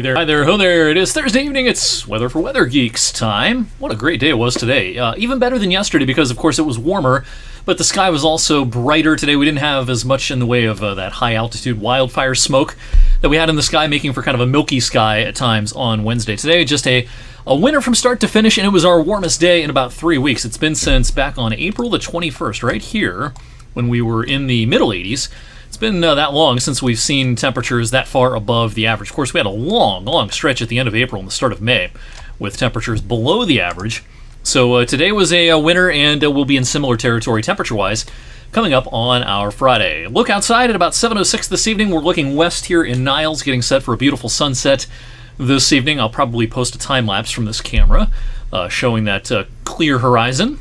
Hi there, ho there. It is Thursday evening. It's Weather for Weather Geeks time. What a great day it was today. Even better than yesterday because, of course, it was warmer, but the sky was also brighter today. We didn't have as much in the way of that high-altitude wildfire smoke that we had in the sky, making for kind of a milky sky at times on Wednesday. Today, just a winter from start to finish, and it was our warmest day in about 3 weeks. It's been since back on April the 21st, right here, when we were in the middle 80s. It's been that long since we've seen temperatures that far above the average. Of course, we had a long stretch at the end of April and the start of May with temperatures below the average. So today was a winter, and we'll be in similar territory temperature-wise coming up on our Friday. Look outside at about 7:06 this evening. We're looking west here in Niles, getting set for a beautiful sunset this evening. I'll probably post a time-lapse from this camera showing that clear horizon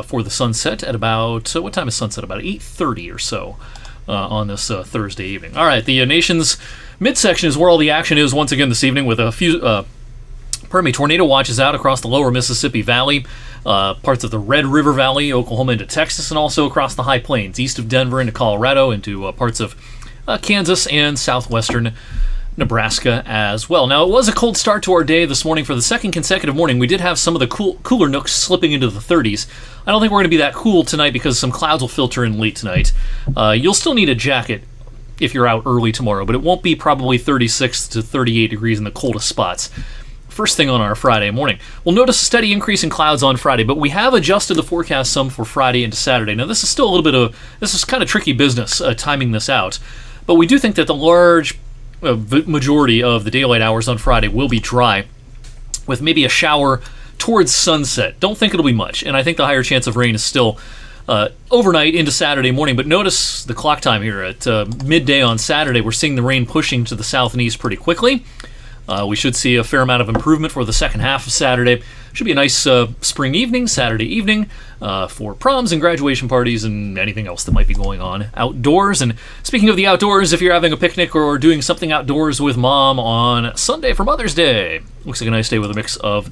for the sunset at about, what time is sunset? About 8:30 or so. On this Thursday evening. All right, the nation's midsection is where all the action is once again this evening, with a few, tornado watches out across the lower Mississippi Valley, parts of the Red River Valley, Oklahoma into Texas, and also across the High Plains, east of Denver into Colorado, into parts of Kansas and southwestern Nebraska as well. Now, it was a cold start to our day this morning. For the second consecutive morning, we did have some of the cooler nooks slipping into the 30s. I don't think we're going to be that cool tonight because some clouds will filter in late tonight. You'll still need a jacket if you're out early tomorrow, but it won't be probably 36 to 38 degrees in the coldest spots first thing on our Friday morning. We'll notice a steady increase in clouds on Friday, but we have adjusted the forecast some for Friday into Saturday. Now, this is still a little bit of, this is kind of tricky business timing this out, but we do think that the large majority of the daylight hours on Friday will be dry, with maybe a shower towards sunset. Don't think it'll be much, and I think the higher chance of rain is still overnight into Saturday morning. But notice the clock time here at midday on Saturday. We're seeing the rain pushing to the south and east pretty quickly. We should see a fair amount of improvement for the second half of Saturday. Should be a nice spring evening, Saturday evening, for proms and graduation parties and anything else that might be going on outdoors. And speaking of the outdoors, if you're having a picnic or doing something outdoors with mom on Sunday for Mother's Day, looks like a nice day with a mix of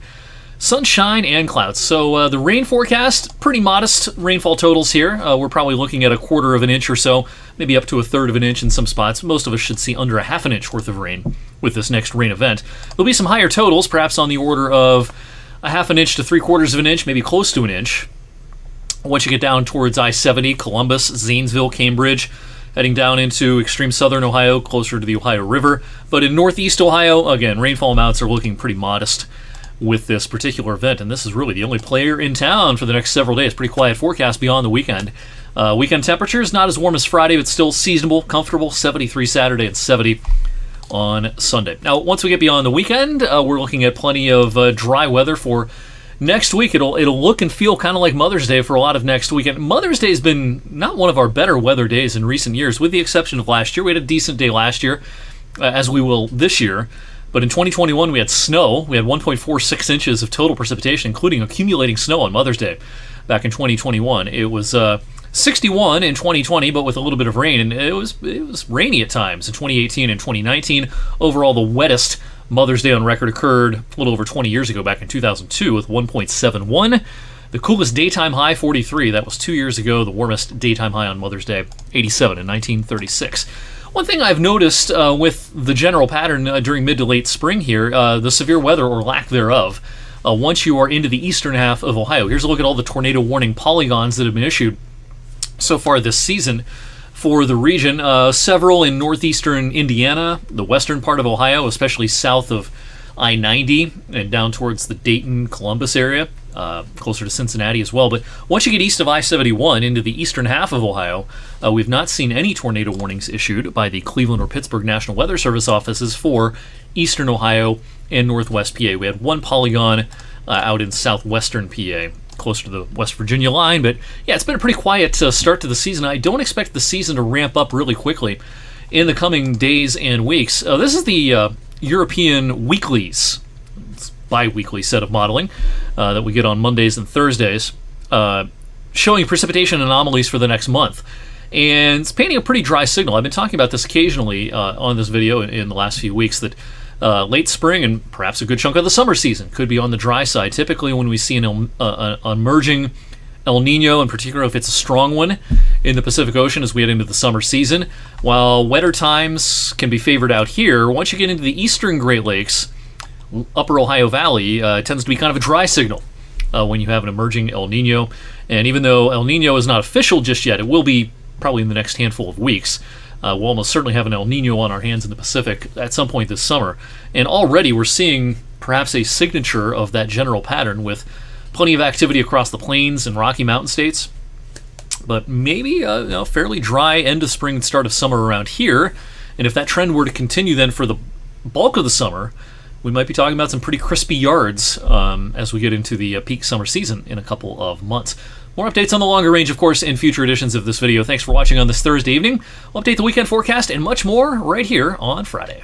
sunshine and clouds. So the rain forecast, pretty modest rainfall totals here. We're probably looking at a quarter of an inch or so, maybe up to a third of an inch in some spots. Most of us should see under a half an inch worth of rain with this next rain event. There'll be some higher totals, perhaps on the order of a half an inch to 3/4 of an inch, maybe close to an inch. Once you get down towards I-70, Columbus, Zanesville, Cambridge, heading down into extreme southern Ohio, closer to the Ohio River. But in northeast Ohio, again, rainfall amounts are looking pretty modest with this particular event, and this is really the only player in town for the next several days. Pretty quiet forecast beyond the weekend. Weekend temperatures, not as warm as Friday, but still seasonable, comfortable, 73 Saturday and 70 on Sunday. Now, once we get beyond the weekend, we're looking at plenty of dry weather for next week. It'll look and feel kind of like Mother's Day for a lot of next weekend. Mother's Day has been not one of our better weather days in recent years, with the exception of last year. We had a decent day last year, as we will this year. But in 2021, we had snow. We had 1.46 inches of total precipitation, including accumulating snow on Mother's Day back in 2021. It was 61 in 2020, but with a little bit of rain, and it was rainy at times in 2018 and 2019. Overall, the wettest Mother's Day on record occurred a little over 20 years ago, back in 2002, with 1.71. The coolest daytime high, 43. That was 2 years ago. The warmest daytime high on Mother's Day, 87 in 1936. One thing I've noticed with the general pattern during mid to late spring here, the severe weather or lack thereof, once you are into the eastern half of Ohio. Here's a look at all the tornado warning polygons that have been issued so far this season for the region. Several in northeastern Indiana, the western part of Ohio, especially south of I-90 and down towards the Dayton, Columbus area, closer to Cincinnati as well. But once you get east of I-71 into the eastern half of Ohio, we've not seen any tornado warnings issued by the Cleveland or Pittsburgh National Weather Service offices for eastern Ohio and northwest PA. We had one polygon out in southwestern PA, closer to the West Virginia line. But yeah, it's been a pretty quiet start to the season. I don't expect the season to ramp up really quickly in the coming days and weeks. This is the European Weeklies, bi-weekly set of modeling that we get on Mondays and Thursdays, showing precipitation anomalies for the next month. And it's painting a pretty dry signal. I've been talking about this occasionally on this video in the last few weeks, that late spring and perhaps a good chunk of the summer season could be on the dry side. Typically when we see an emerging El Nino, in particular, if it's a strong one in the Pacific Ocean as we head into the summer season. While wetter times can be favored out here, once you get into the eastern Great Lakes, upper Ohio Valley, it tends to be kind of a dry signal when you have an emerging El Nino. And even though El Nino is not official just yet, it will be probably in the next handful of weeks. We'll almost certainly have an El Nino on our hands in the Pacific at some point this summer. And already we're seeing perhaps a signature of that general pattern with plenty of activity across the plains and Rocky Mountain states, but maybe a fairly dry end of spring and start of summer around here. And if that trend were to continue then for the bulk of the summer, we might be talking about some pretty crispy yards as we get into the peak summer season in a couple of months. More updates on the longer range, of course, in future editions of this video. Thanks for watching on this Thursday evening. We'll update the weekend forecast and much more right here on Friday.